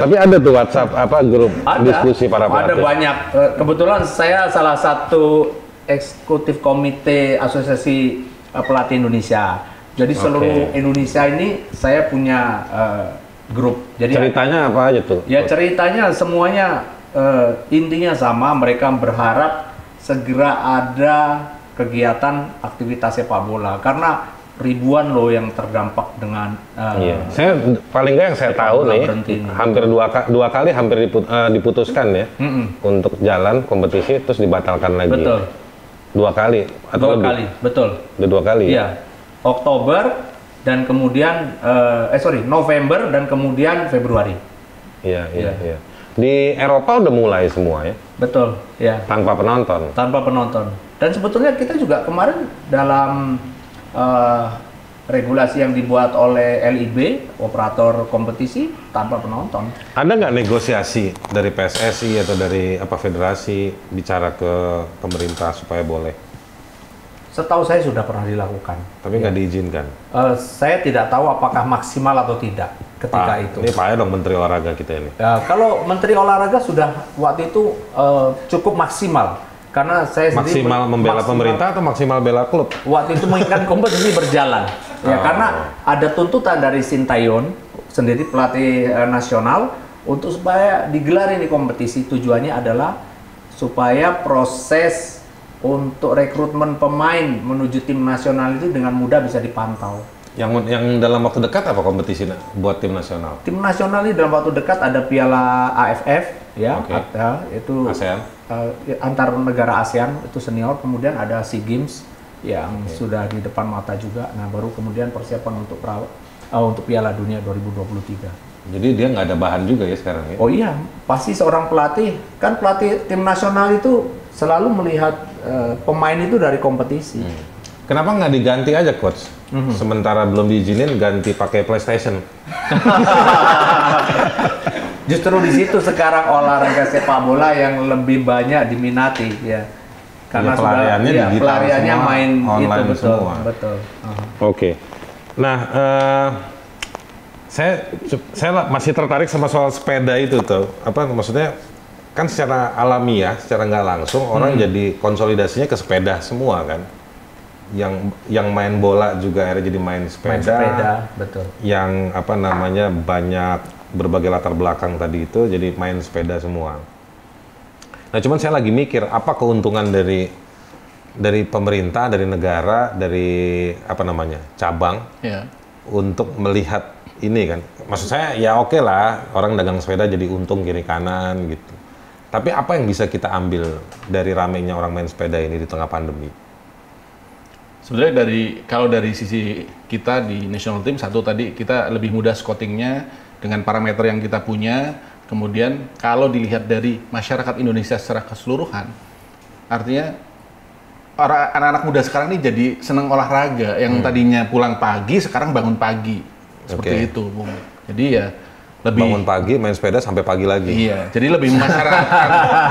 Tapi ada tuh WhatsApp grup diskusi para Ada pelatih. banyak. Kebetulan saya salah satu eksekutif komite asosiasi pelatih Indonesia. Jadi seluruh Indonesia ini saya punya grup. Jadi Ceritanya apa aja tuh? ya ceritanya semuanya intinya sama. Mereka berharap segera ada kegiatan aktivitas sepak bola karena ribuan loh yang terdampak dengan Saya paling nggak yang saya tahu nih, hampir dua kali diputuskan ya untuk jalan kompetisi terus dibatalkan lagi. Betul. 2 kali atau Dua lebih? kali, betul. Udah 2 kali. Iya. Oktober dan kemudian November dan kemudian Februari. Iya. Di Eropa udah mulai semua ya? Betul, ya. Tanpa penonton? Tanpa penonton. Dan sebetulnya kita juga kemarin dalam regulasi yang dibuat oleh LIB, operator kompetisi, tanpa penonton. Ada nggak negosiasi dari PSSI atau dari federasi bicara ke pemerintah supaya boleh? Setahu saya sudah pernah dilakukan. Tapi nggak diizinkan? Saya tidak tahu apakah maksimal atau tidak ketika itu. Ini Pak dong Menteri Olahraga kita ini. Kalau Menteri Olahraga sudah waktu itu cukup maksimal. Karena saya sendiri maksimal membela pemerintah atau maksimal bela klub? Waktu itu menginginkan kompetisi berjalan. Ya, karena ada tuntutan dari Sintayong sendiri pelatih nasional untuk supaya digelar ini kompetisi. Tujuannya adalah supaya proses untuk rekrutmen pemain menuju tim nasional itu dengan mudah bisa dipantau. Yang dalam waktu dekat apa kompetisi buat tim nasional? Tim nasional ini dalam waktu dekat ada Piala AFF ya, itu ASEAN. Antar negara ASEAN itu senior, kemudian ada SEA Games yang sudah di depan mata juga. Nah, baru kemudian persiapan untuk untuk Piala Dunia 2023. Jadi dia nggak ada bahan juga ya sekarang ya? Oh iya, pasti seorang pelatih, kan pelatih tim nasional itu selalu melihat pemain itu dari kompetisi. Kenapa nggak diganti aja coach? Sementara belum diizinin ganti pakai PlayStation. Justru di situ sekarang olahraga sepak bola yang lebih banyak diminati ya. Karena pelariannya semua, main online itu betul. semua. Betul. Oke. Nah, saya masih tertarik sama soal sepeda itu tuh. Maksudnya kan secara alamiah, secara nggak langsung orang jadi konsolidasinya ke sepeda semua kan. Yang main bola juga akhirnya jadi main sepeda. Betul. Yang banyak berbagai latar belakang tadi itu jadi main sepeda semua. Nah, cuman saya lagi mikir apa keuntungan dari pemerintah, dari negara, dari cabang untuk melihat ini kan. Maksud saya ya oke lah orang dagang sepeda jadi untung kiri kanan gitu. Tapi apa yang bisa kita ambil dari ramainya orang main sepeda ini di tengah pandemi? Sebenarnya kalau dari sisi kita di national team, satu tadi kita lebih mudah scoutingnya dengan parameter yang kita punya. Kemudian kalau dilihat dari masyarakat Indonesia secara keseluruhan, artinya anak-anak muda sekarang ini jadi senang olahraga. Yang tadinya pulang pagi sekarang bangun pagi, seperti itu, Bung. Jadi ya lebih bangun pagi main sepeda sampai pagi lagi. Iya, jadi lebih masyarakat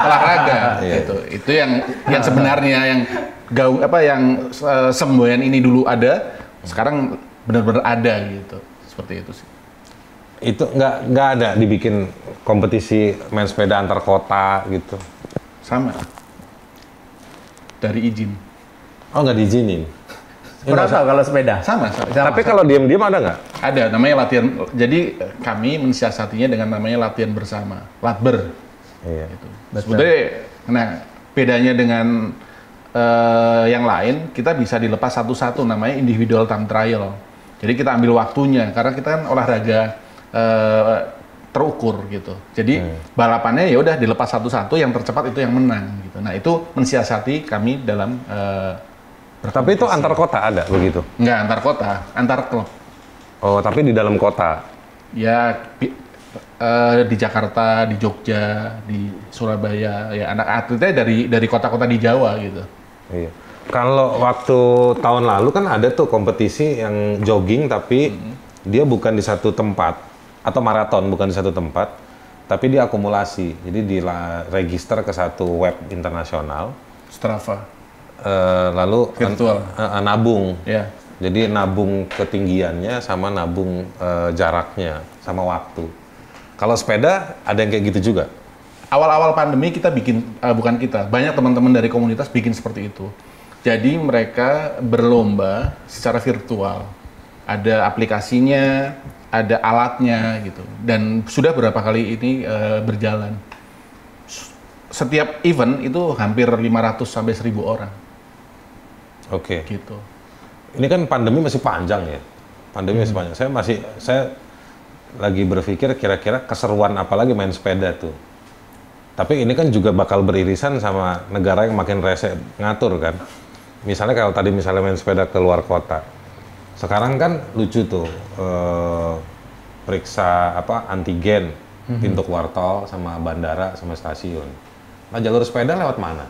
olahraga gitu. Itu yang sebenarnya yang semboyan ini dulu ada, sekarang benar-benar ada gitu. Seperti itu sih. Itu nggak ada dibikin kompetisi main sepeda antar kota gitu? Sama. Dari izin. Oh, nggak diizinin? Berapa kalau sepeda? Sama. Tapi kalau diam-diam ada nggak? Ada, namanya latihan. Jadi kami mensiasatinya dengan namanya latihan bersama, latber. Iya. Gitu. Sebenarnya, nah bedanya dengan yang lain, kita bisa dilepas satu-satu, namanya individual time trial. Jadi kita ambil waktunya, karena kita kan olahraga terukur gitu. Jadi balapannya ya udah dilepas satu-satu, yang tercepat itu yang menang gitu. Nah itu mensiasati kami dalam Tapi itu antar kota ada begitu? Enggak antar kota, antar klub. Oh, tapi di dalam kota? Ya di Jakarta, di Jogja, di Surabaya, ya anak atletnya dari kota-kota di Jawa gitu. Iya. Kalau waktu tahun lalu kan ada tuh kompetisi yang jogging tapi dia bukan di satu tempat, atau maraton bukan di satu tempat, tapi dia akumulasi. Jadi register ke satu web internasional. Strava. Lalu virtual. Nabung. Yeah. Jadi nabung ketinggiannya sama nabung jaraknya sama waktu. Kalau sepeda ada yang kayak gitu juga? Awal-awal pandemi kita bikin, bukan kita, banyak teman-teman dari komunitas bikin seperti itu. Jadi mereka berlomba secara virtual. Ada aplikasinya, ada alatnya gitu. Dan sudah berapa kali ini berjalan. Setiap event itu hampir 500 sampai 1000 orang. Oke. Gitu. Ini kan pandemi masih panjang ya. Pandemi masih panjang. Saya lagi berpikir kira-kira keseruan apa lagi main sepeda tuh. Tapi ini kan juga bakal beririsan sama negara yang makin rese ngatur kan. Misalnya kalau tadi misalnya main sepeda ke luar kota. Sekarang kan lucu tuh periksa antigen pintu keluar tol sama bandara sama stasiun. Nah jalur sepeda lewat mana?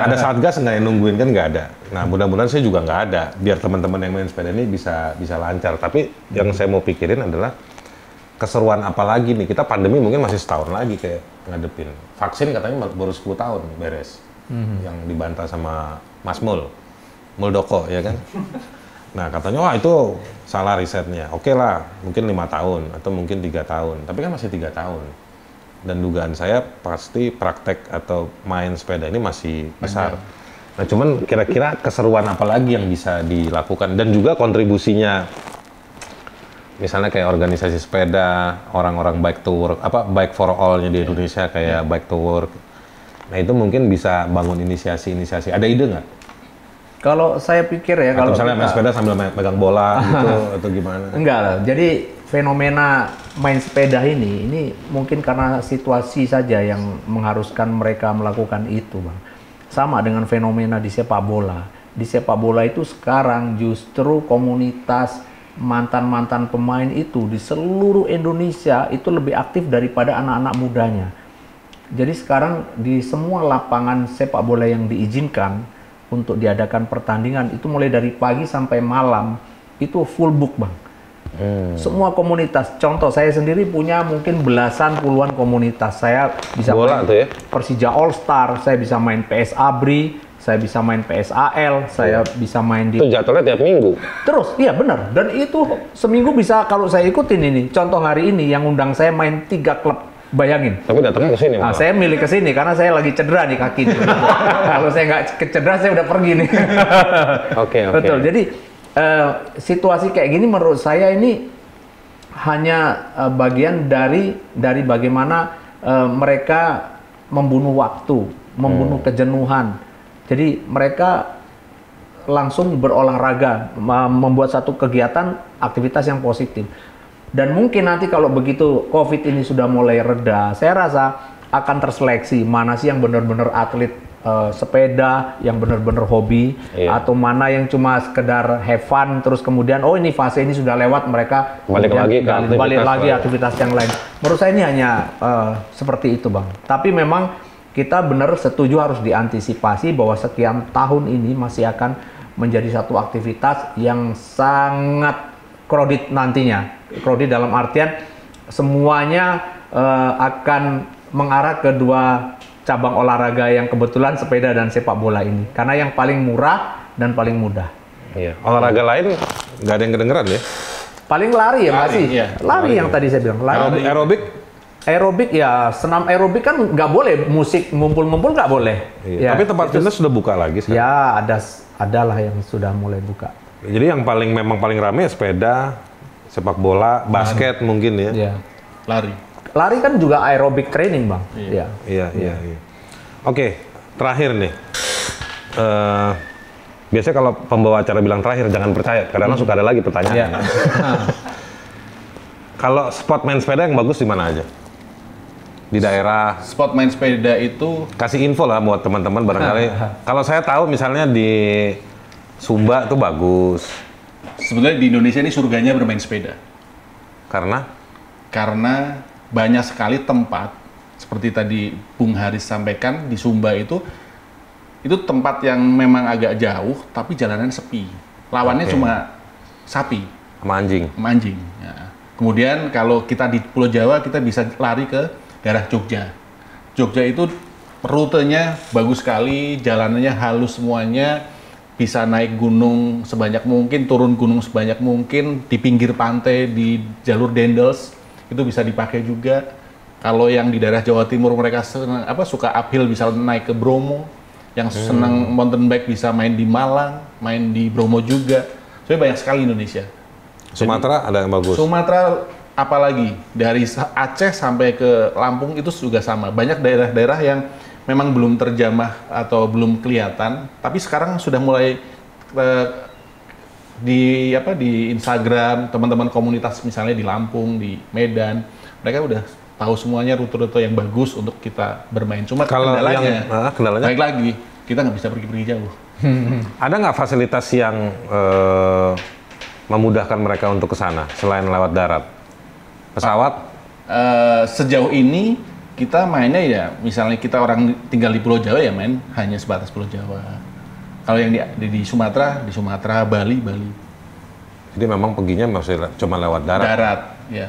Ada satgas nggak yang nungguin? Kan nggak ada. Nah mudah-mudahan saya juga nggak ada. Biar teman-teman yang main sepeda ini bisa lancar. Tapi yang saya mau pikirin adalah keseruan apa lagi nih? Kita pandemi mungkin masih setahun lagi kayak ngadepin. Vaksin katanya baru 10 tahun beres. Yang dibantah sama Mas Muldoko ya kan? Nah katanya wah itu salah risetnya. Oke lah, mungkin 5 tahun atau mungkin 3 tahun. Tapi kan masih 3 tahun. Dan dugaan saya pasti praktek atau main sepeda ini masih besar. Nah cuman kira-kira keseruan apa lagi yang bisa dilakukan dan juga kontribusinya misalnya kayak organisasi sepeda, orang-orang bike to work, bike for all-nya di Indonesia kayak bike to work. Nah itu mungkin bisa bangun inisiasi-inisiasi. Ada ide nggak? Kalau saya pikir ya, atau kalau misalnya main sepeda sambil pegang bola gitu atau gimana? Enggak lah. Jadi fenomena main sepeda ini mungkin karena situasi saja yang mengharuskan mereka melakukan itu, Bang. Sama dengan fenomena di sepak bola. Di sepak bola itu sekarang justru komunitas mantan-mantan pemain itu di seluruh Indonesia itu lebih aktif daripada anak-anak mudanya. Jadi sekarang di semua lapangan sepak bola yang diizinkan untuk diadakan pertandingan itu mulai dari pagi sampai malam itu full book, Bang. Semua komunitas. Contoh saya sendiri punya mungkin belasan puluhan komunitas. Saya bisa bola main tuh ya? Persija All Star, saya bisa main PS Abri, saya bisa main PSAL, saya bisa main di... Itu jadwalnya tiap minggu? Terus, iya benar. Dan itu seminggu bisa kalau saya ikutin ini. Contoh hari ini yang undang saya main 3 klub. Bayangin. Tapi datangnya ke sini. Nah, saya milih ke sini karena saya lagi cedera di kaki. Kalau saya nggak cedera, saya udah pergi nih. Oke. Betul. Jadi situasi kayak gini menurut saya ini hanya bagian dari bagaimana mereka membunuh waktu, membunuh kejenuhan. Jadi mereka langsung berolahraga, membuat satu kegiatan, aktivitas yang positif. Dan mungkin nanti kalau begitu COVID ini sudah mulai reda, saya rasa akan terseleksi mana sih yang benar-benar atlet sepeda, yang benar-benar hobi, atau mana yang cuma sekedar have fun, terus kemudian oh ini fase ini sudah lewat, mereka balik lagi aktivitas yang lain. Menurut saya ini hanya seperti itu, Bang. Tapi memang kita benar setuju harus diantisipasi bahwa sekian tahun ini masih akan menjadi satu aktivitas yang sangat kredit nantinya. Kredit dalam artian semuanya akan mengarah ke 2 cabang olahraga yang kebetulan sepeda dan sepak bola ini. Karena yang paling murah dan paling mudah. Iya. Olahraga lain nggak ada yang kedengeran ya? Paling lari ya masih. Iya. Lari yang tadi saya bilang. Lari. Aerobik ya, senam aerobik kan nggak boleh, musik ngumpul-ngumpul nggak boleh. Iya. Ya, tapi tempat fitness sudah buka lagi sekarang? Ya, adalah yang sudah mulai buka. Jadi yang memang paling ramai sepeda, sepak bola, basket mungkin ya? Iya. Lari kan juga aerobik training, Bang. Iya. Oke, terakhir nih. Biasanya kalau pembawa acara bilang terakhir, jangan percaya. Kadang-kadang suka ada lagi pertanyaan. Iya. Kalau spot main sepeda yang bagus di mana aja? Di daerah? Spot main sepeda itu... Kasih info lah buat teman-teman barangkali. Kalau saya tahu misalnya di Sumba tuh bagus. Sebenarnya di Indonesia ini surganya bermain sepeda. Karena banyak sekali tempat seperti tadi Bung Haris sampaikan di Sumba itu tempat yang memang agak jauh tapi jalanan sepi. Lawannya cuma sapi sama anjing. Ya. Kemudian kalau kita di Pulau Jawa kita bisa lari ke daerah Jogja. Jogja itu rutenya bagus sekali, jalanannya halus semuanya. Bisa naik gunung sebanyak mungkin, turun gunung sebanyak mungkin, di pinggir pantai, di jalur Dendels, itu bisa dipakai juga. Kalau yang di daerah Jawa Timur mereka suka uphill bisa naik ke Bromo, yang senang mountain bike bisa main di Malang, main di Bromo juga. Soalnya banyak sekali Indonesia. Sumatera ada yang bagus. Sumatera apalagi dari Aceh sampai ke Lampung itu juga sama. Banyak daerah-daerah yang memang belum terjamah atau belum kelihatan, tapi sekarang sudah mulai di Instagram teman-teman komunitas misalnya di Lampung, di Medan, mereka udah tahu semuanya rute-rute yang bagus untuk kita bermain. Cuma Kalau kendalanya, kendalanya baik lagi kita nggak bisa pergi-pergi jauh. ada nggak fasilitas yang memudahkan mereka untuk ke sana selain lewat darat? Pesawat? Sejauh ini kita mainnya ya, misalnya kita orang tinggal di Pulau Jawa ya main hanya sebatas Pulau Jawa. Kalau yang di Sumatera, Bali. Jadi memang perginya masih cuma lewat darat? Darat, ya.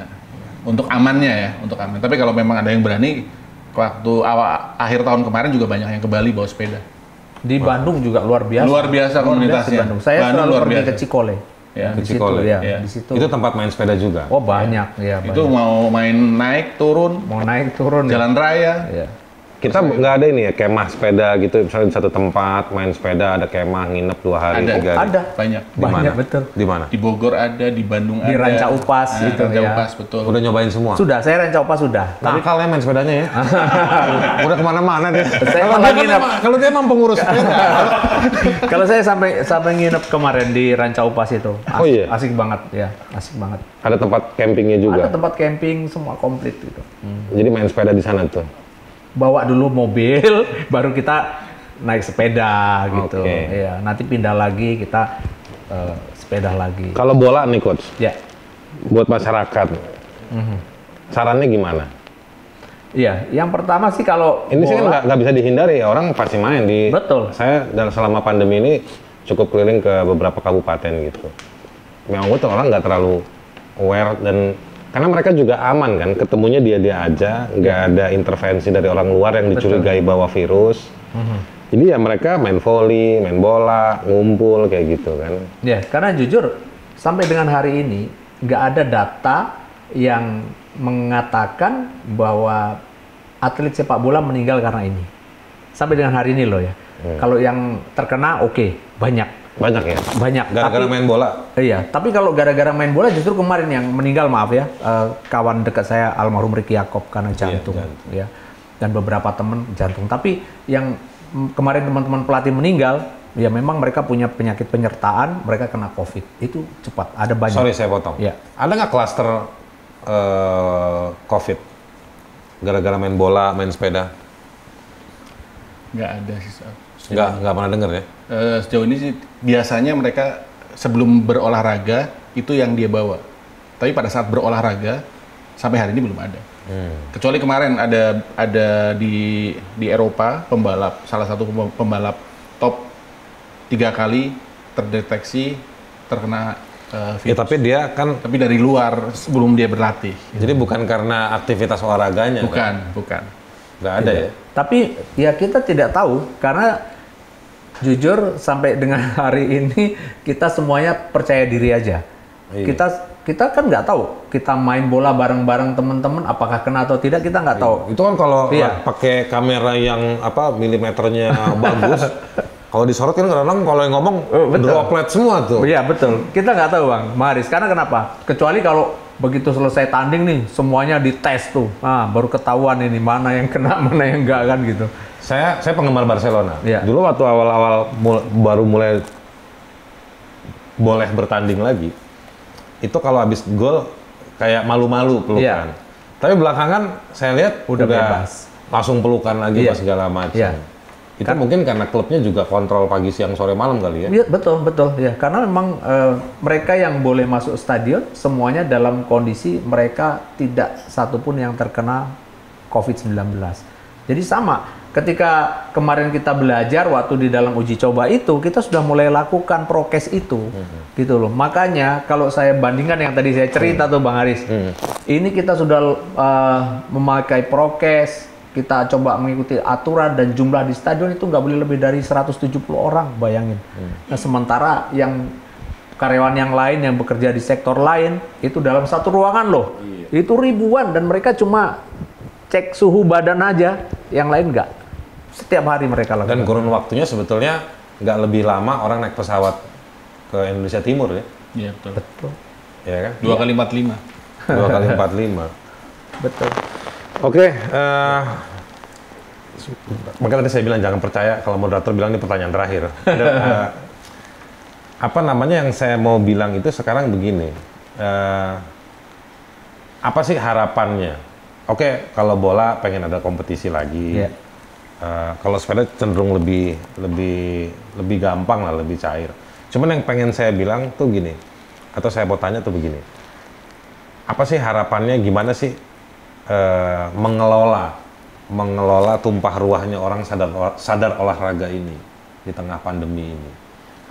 Untuk amannya ya, untuk aman. Tapi kalau memang ada yang berani, waktu akhir tahun kemarin juga banyak yang ke Bali bawa sepeda. Di Bandung juga luar biasa. Luar biasa komunitasnya. Di Bandung. Saya Bandung selalu luar pergi biasa. ke Cikole. Ya, di situ, Cikole. ya. Ya. Di situ. Itu tempat main sepeda juga? Oh banyak, ya. Itu mau main naik turun, mau naik turun. jalan raya. Ya. Kita nggak ada ini ya, kemah sepeda gitu, misalnya di satu tempat main sepeda, ada kemah nginep 2 hari, 3 hari? Ada. Banyak. Di mana? Banyak, betul. Di mana? Di Bogor ada, di Bandung Di ada. Ranca Upas itu, Ranca ya. Upas, betul. Udah nyobain semua? Sudah, saya Ranca Upas sudah. Tapi Nakal ya main sepedanya ya? Udah kemana-mana dia. Saya Kalau malah dia kan nginep. kalau dia emang pengurus sepeda. kalau saya sampai nginep kemarin di Ranca Upas itu. Oh iya? Asik banget, ya. Asik banget. Ada tempat campingnya juga? Ada tempat camping semua komplit gitu. Jadi main sepeda di sana tuh? Bawa dulu mobil, baru kita naik sepeda gitu. Oke. Ya, nanti pindah lagi kita sepeda lagi. Kalau bola nih coach, Ya, buat masyarakat, sarannya gimana? iya. Yang pertama sih kalau Ini sih kan bola- nggak bisa dihindari ya, orang pasti main di. Betul. Saya selama pandemi ini cukup keliling ke beberapa kabupaten gitu. Memang betul orang nggak terlalu aware dan karena mereka juga aman kan, ketemunya dia aja, nggak ada intervensi dari orang luar yang dicurigai bawa virus. Jadi ya mereka main volley, main bola, ngumpul kayak gitu kan. Ya, karena jujur sampai dengan hari ini nggak ada data yang mengatakan bahwa atlet sepak bola meninggal karena ini. Sampai dengan hari ini loh ya. Kalau yang terkena oke, banyak. Banyak ya? Banyak. Gara-gara Tapi- main bola? Iya, tapi kalau gara-gara main bola justru kemarin yang meninggal, maaf ya, kawan dekat saya almarhum Ricky Yakob karena jantung, jantung. ya, dan beberapa teman jantung. Tapi yang kemarin teman-teman pelatih meninggal, ya memang mereka punya penyakit penyertaan, mereka kena COVID. Itu cepat, ada banyak. Sorry saya potong. Ya. Ada nggak klaster COVID? Gara-gara main bola, main sepeda? Nggak ada sih. Sob. Nggak pernah denger ya? Sejauh ini sih biasanya mereka sebelum berolahraga itu yang dia bawa. Tapi pada saat berolahraga sampai hari ini belum ada. Kecuali kemarin ada di Eropa pembalap, salah satu pembalap top 3 kali terdeteksi terkena Ya, virus. tapi dia kan, Tapi dari luar sebelum dia berlatih. jadi bukan karena aktivitas olahraganya. Bukan. Nggak ada ya? Tapi ya kita tidak tahu karena jujur sampai dengan hari ini kita semuanya percaya diri aja. Iya. Kita kan nggak tahu. Kita main bola bareng-bareng teman-teman, apakah kena atau tidak kita nggak tahu. Itu kan kalau Iya. pakai kamera yang milimeternya bagus, kalau disorot kan kadang-kadang kalau yang ngomong betul. droplet semua tuh. Iya betul. Kita nggak tahu Bang Maris. Karena kenapa? Kecuali kalau begitu selesai tanding nih, semuanya dites tuh. Nah, baru ketahuan ini mana yang kena, mana yang enggak kan gitu. Saya penggemar Barcelona. Iya. Dulu waktu awal-awal baru mulai boleh bertanding lagi, itu kalau habis gol kayak malu-malu pelukan. Iya. Tapi belakangan saya lihat Udah bebas. langsung pelukan lagi Iya. pas segala macam. Iya. Itu mungkin karena klubnya juga kontrol pagi, siang, sore, malam kali ya. Iya betul ya. Karena memang mereka yang boleh masuk stadion semuanya dalam kondisi mereka tidak satupun yang terkena COVID-19. Jadi sama. Ketika kemarin kita belajar waktu di dalam uji coba itu kita sudah mulai lakukan prokes itu, gitu loh. Makanya kalau saya bandingkan yang tadi saya cerita tuh Bang Haris, ini kita sudah memakai prokes, kita coba mengikuti aturan dan jumlah di stadion itu nggak boleh lebih dari 170 orang, bayangin. Nah sementara yang karyawan yang lain yang bekerja di sektor lain itu dalam satu ruangan loh, Itu ribuan dan mereka cuma cek suhu badan aja, yang lain enggak. Setiap hari mereka lakukan. Dan kurun waktunya sebetulnya nggak lebih lama orang naik pesawat ke Indonesia Timur ya? Iya betul. Betul. Ya kan? 2 kali 45. 2 kali 45. Betul. Oke, makanya tadi saya bilang jangan percaya kalau moderator bilang ini pertanyaan terakhir. Dan, apa namanya yang saya mau bilang itu sekarang begini, apa sih harapannya? Oke, kalau bola pengen ada kompetisi lagi. Yeah. Kalau sepeda cenderung lebih gampang lah, lebih cair. Cuman yang pengen saya bilang tuh gini, atau saya mau tanya tuh begini, apa sih harapannya? Gimana sih mengelola tumpah ruahnya orang sadar olahraga ini di tengah pandemi ini?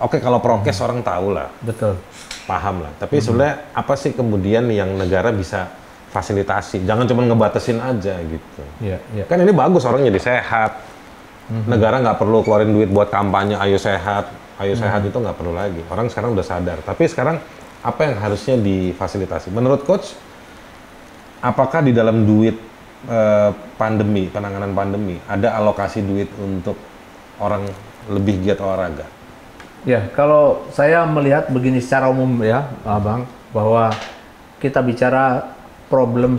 Oke, kalau prokes orang tahu lah, Betul. paham lah. Tapi sebenarnya apa sih kemudian yang negara bisa fasilitasi? Jangan cuma ngebatasin aja gitu. Iya, iya. Kan ini bagus, orang jadi sehat. Negara nggak perlu keluarin duit buat kampanye ayo sehat itu nggak perlu lagi. Orang sekarang udah sadar. Tapi sekarang apa yang harusnya difasilitasi? Menurut coach, apakah di dalam duit penanganan pandemi ada alokasi duit untuk orang lebih giat olahraga? Ya, kalau saya melihat begini secara umum ya, Abang, bahwa kita bicara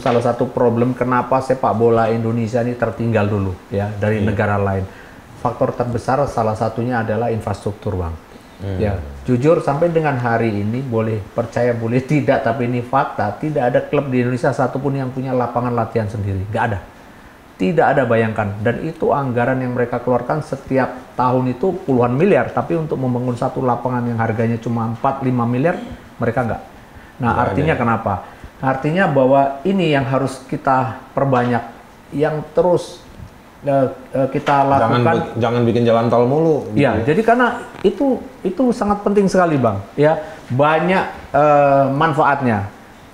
salah satu problem kenapa sepak bola Indonesia ini tertinggal dulu ya dari negara lain. Faktor terbesar salah satunya adalah infrastruktur, Bang. Ya, jujur sampai dengan hari ini boleh percaya boleh tidak, tapi ini fakta, tidak ada klub di Indonesia satupun yang punya lapangan latihan sendiri, nggak ada. Tidak ada, bayangkan. Dan itu anggaran yang mereka keluarkan setiap tahun itu puluhan miliar, tapi untuk membangun satu lapangan yang harganya cuma 4-5 miliar, mereka nggak. Nah, artinya kenapa? Artinya bahwa ini yang harus kita perbanyak, yang terus kita lakukan. Jangan bikin jalan tol mulu. Gitu. Ya, jadi karena itu sangat penting sekali, Bang. Ya, banyak manfaatnya.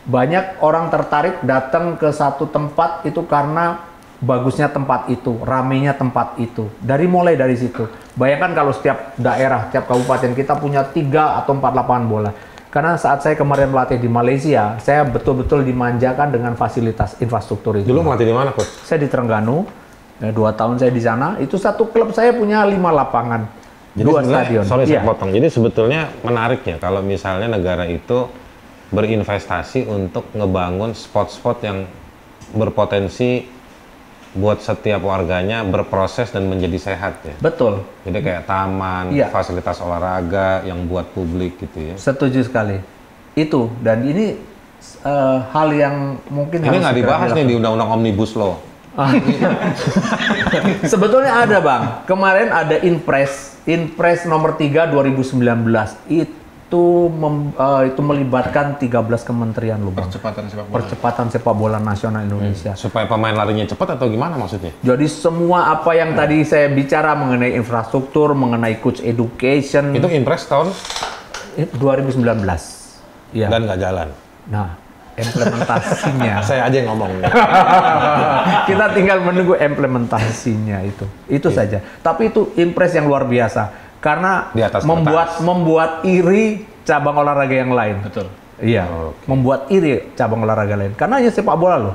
Banyak orang tertarik datang ke satu tempat itu karena bagusnya tempat itu, ramenya tempat itu. Mulai dari situ. Bayangkan kalau setiap daerah, setiap kabupaten kita punya 3 atau 4 lapangan bola. Karena saat saya kemarin melatih di Malaysia, saya betul-betul dimanjakan dengan fasilitas infrastruktur itu. Dulu melatih di mana, Coach? Saya di Terengganu, 2 tahun saya di sana. Itu satu klub saya punya 5 lapangan, Jadi 2 stadion. Sorry saya potong. Jadi sebetulnya menariknya kalau misalnya negara itu berinvestasi untuk ngebangun spot-spot yang berpotensi buat setiap warganya berproses dan menjadi sehat ya. Betul. Jadi kayak taman, fasilitas olahraga yang buat publik gitu ya. Setuju sekali. Itu, dan ini hal yang mungkin ini nggak dibahas nih di Undang-Undang Omnibus Law. Sebetulnya ada, Bang. Kemarin ada Inpres nomor 3 2019. Itu melibatkan 13 kementerian loh, Bang. Percepatan sepak bola nasional Indonesia. Supaya pemain larinya cepat atau gimana maksudnya? Jadi semua apa yang tadi saya bicara mengenai infrastruktur, mengenai coach education. Itu Inpres tahun 2019. Ya. Dan nggak jalan. Nah, implementasinya. Saya aja yang ngomong. Kita tinggal menunggu implementasinya itu. Itu saja. Tapi itu Inpres yang luar biasa. Karena di atas membuat iri cabang olahraga yang lain. Betul. Iya. Membuat iri cabang olahraga lain. Karena hanya sepak bola loh.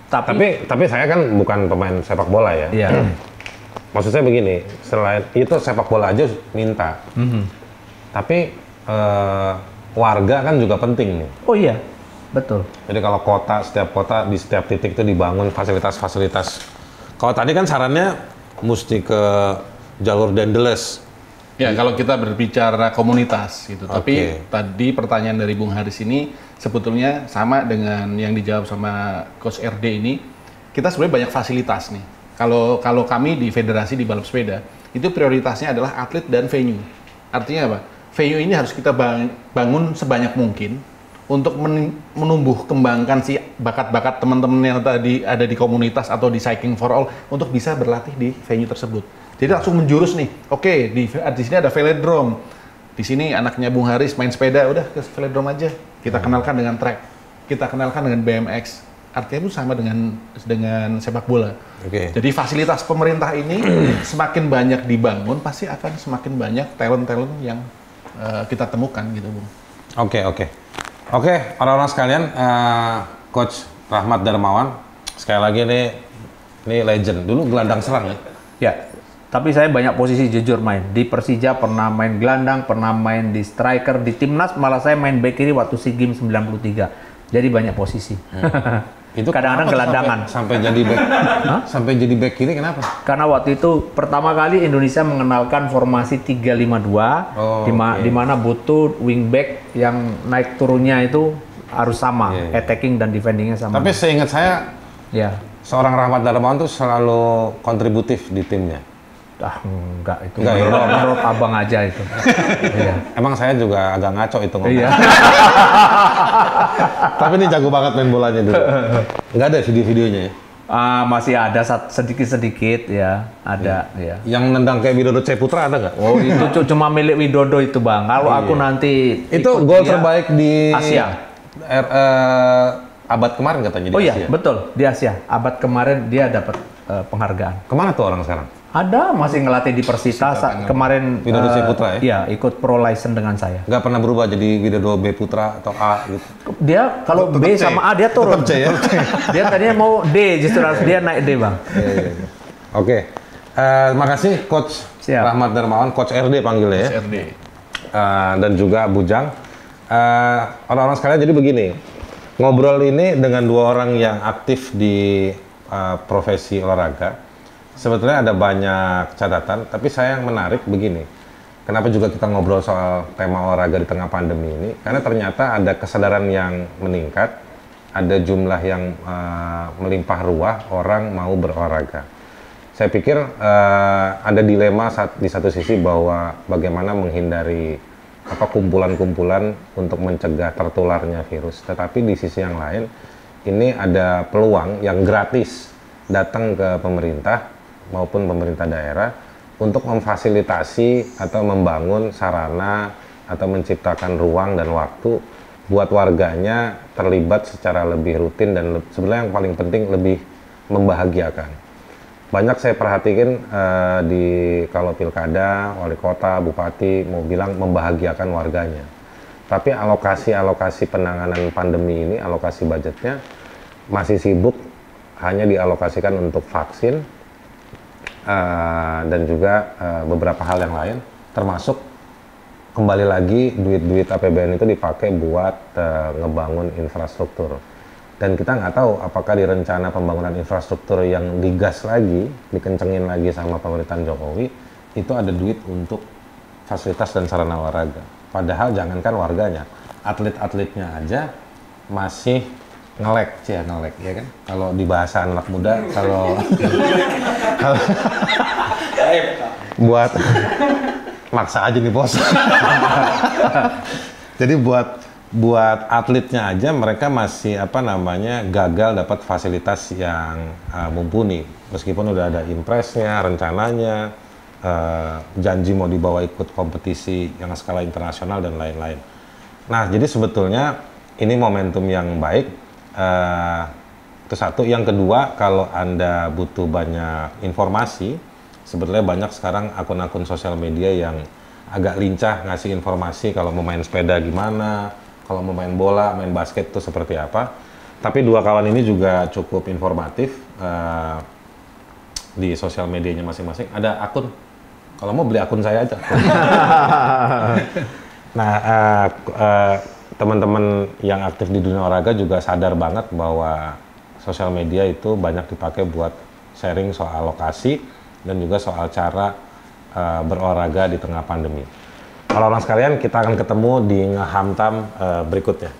Tapi saya kan bukan pemain sepak bola ya. Iya. Maksud saya begini, selain itu sepak bola aja minta. Tapi warga kan juga penting nih. Oh iya, betul. Jadi kalau setiap kota di setiap titik itu dibangun fasilitas-fasilitas. Kalau tadi kan sarannya mesti ke jalur Dendeles. Ya, kalau kita berbicara komunitas gitu. Tapi tadi pertanyaan dari Bung Haris ini sebetulnya sama dengan yang dijawab sama Coach RD ini. Kita sebenarnya banyak fasilitas nih. Kalau kami di federasi di balap sepeda, itu prioritasnya adalah atlet dan venue. Artinya apa? Venue ini harus kita bangun sebanyak mungkin untuk menumbuh kembangkan si bakat-bakat teman-teman yang tadi ada di komunitas atau di Cycling for All untuk bisa berlatih di venue tersebut. Jadi langsung menjurus nih. Oke, di sini ada velodrome. Di sini anaknya Bung Haris main sepeda, udah ke velodrome aja. Kita kenalkan dengan track. Kita kenalkan dengan BMX. Artinya itu sama dengan sepak bola. Jadi fasilitas pemerintah ini semakin banyak dibangun, pasti akan semakin banyak talent-talent yang kita temukan gitu, Bung. Oke, orang-orang sekalian, Coach Rahmat Darmawan, sekali lagi ini legend. Dulu gelandang serang ya? Ya, tapi saya banyak posisi jujur main. Di Persija pernah main gelandang, pernah main di striker, di Timnas malah saya main back kiri waktu SEA Games 93. Jadi banyak posisi. Itu kadang-kadang gelandangan. Sampai jadi back, sampai jadi back kiri kenapa? Karena waktu itu pertama kali Indonesia mengenalkan formasi 3-5-2, di mana butuh wingback yang naik turunnya itu harus sama, attacking dan defendingnya sama. Tapi seingat saya, seorang Rahmat Darmawan tuh selalu kontributif di timnya. Enggak itu. Menurut abang aja itu. Iya. Emang saya juga agak ngaco itu ngomong. Iya. Tapi ini jago banget main bolanya dulu. Nggak ada video-videonya ya? Masih ada sedikit-sedikit ya, ada ya. Yang nendang kayak Widodo Ceputra ada nggak? Oh itu cuma milik Widodo itu bang. Kalau aku nanti itu gol terbaik di Asia. Abad kemarin katanya di Asia. Iya betul di Asia. Abad kemarin dia dapat penghargaan. Kemana tuh orang sekarang? Ada, masih ngelatih di Persita kemarin. Widodo Ceputra ya? Iya, ikut pro license dengan saya. Nggak pernah berubah jadi Widodo B Putra atau A gitu? Dia kalau B sama A dia turun. Tetap C ya? Dia tadinya mau D, justru harus dia naik D bang. Oke, makasih Coach Rahmat Darmawan, Coach RD panggilnya ya? Coach RD. Dan juga Bujang. Orang-orang sekalian jadi begini, ngobrol ini dengan dua orang yang aktif di profesi olahraga. Sebetulnya ada banyak catatan, tapi saya yang menarik begini. Kenapa juga kita ngobrol soal tema olahraga di tengah pandemi ini? Karena ternyata ada kesadaran yang meningkat, ada jumlah yang melimpah ruah orang mau berolahraga. Saya pikir ada dilema di satu sisi bahwa bagaimana menghindari kumpulan-kumpulan untuk mencegah tertularnya virus. Tetapi di sisi yang lain, ini ada peluang yang gratis datang ke pemerintah maupun pemerintah daerah untuk memfasilitasi atau membangun sarana atau menciptakan ruang dan waktu buat warganya terlibat secara lebih rutin dan sebenarnya yang paling penting lebih membahagiakan. Banyak saya perhatikan kalau pilkada, wali kota, bupati mau bilang membahagiakan warganya. Tapi alokasi penanganan pandemi ini, alokasi budgetnya masih sibuk hanya dialokasikan untuk vaksin, dan juga beberapa hal yang lain, termasuk kembali lagi duit-duit APBN itu dipakai buat ngebangun infrastruktur. Dan kita nggak tahu apakah di rencana pembangunan infrastruktur yang digas lagi, dikencengin lagi sama pemerintahan Jokowi, itu ada duit untuk fasilitas dan sarana olahraga. Padahal jangankan warganya, atlet-atletnya aja masih ngelek, ya kan? Kalau di bahasa anak muda, kalau buat maksa aja nih bos. Jadi buat atletnya aja mereka masih gagal dapat fasilitas yang mumpuni. Meskipun udah ada impresnya, rencananya, janji mau dibawa ikut kompetisi yang skala internasional dan lain-lain. Nah, jadi sebetulnya ini momentum yang baik. Itu satu. Yang kedua, kalau Anda butuh banyak informasi, sebetulnya banyak sekarang akun-akun sosial media yang agak lincah ngasih informasi kalau mau main sepeda gimana, kalau mau main bola, main basket itu seperti apa. Tapi dua kawan ini juga cukup informatif di sosial medianya masing-masing. Ada akun, kalau mau beli akun saya aja. Nah, teman-teman yang aktif di dunia olahraga juga sadar banget bahwa sosial media itu banyak dipakai buat sharing soal lokasi dan juga soal cara berolahraga di tengah pandemi. Orang-orang sekalian, kita akan ketemu di Ngehamtam berikutnya.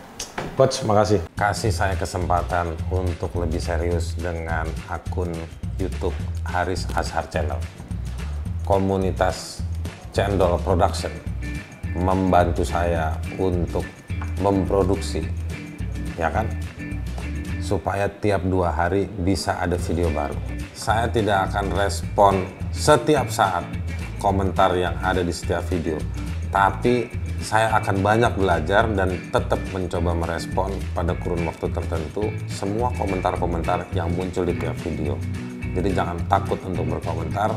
Coach, makasih. Kasih saya kesempatan untuk lebih serius dengan akun YouTube Haris Azhar Channel. Komunitas Cendol Production membantu saya untuk memproduksi, ya kan? Supaya tiap 2 hari bisa ada video baru. Saya tidak akan respon setiap saat komentar yang ada di setiap video, tapi saya akan banyak belajar dan tetap mencoba merespon pada kurun waktu tertentu semua komentar-komentar yang muncul di tiap video. Jadi jangan takut untuk berkomentar,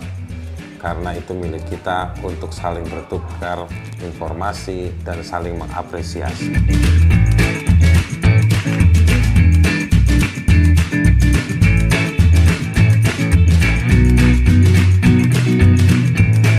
karena itu milik kita untuk saling bertukar informasi dan saling mengapresiasi.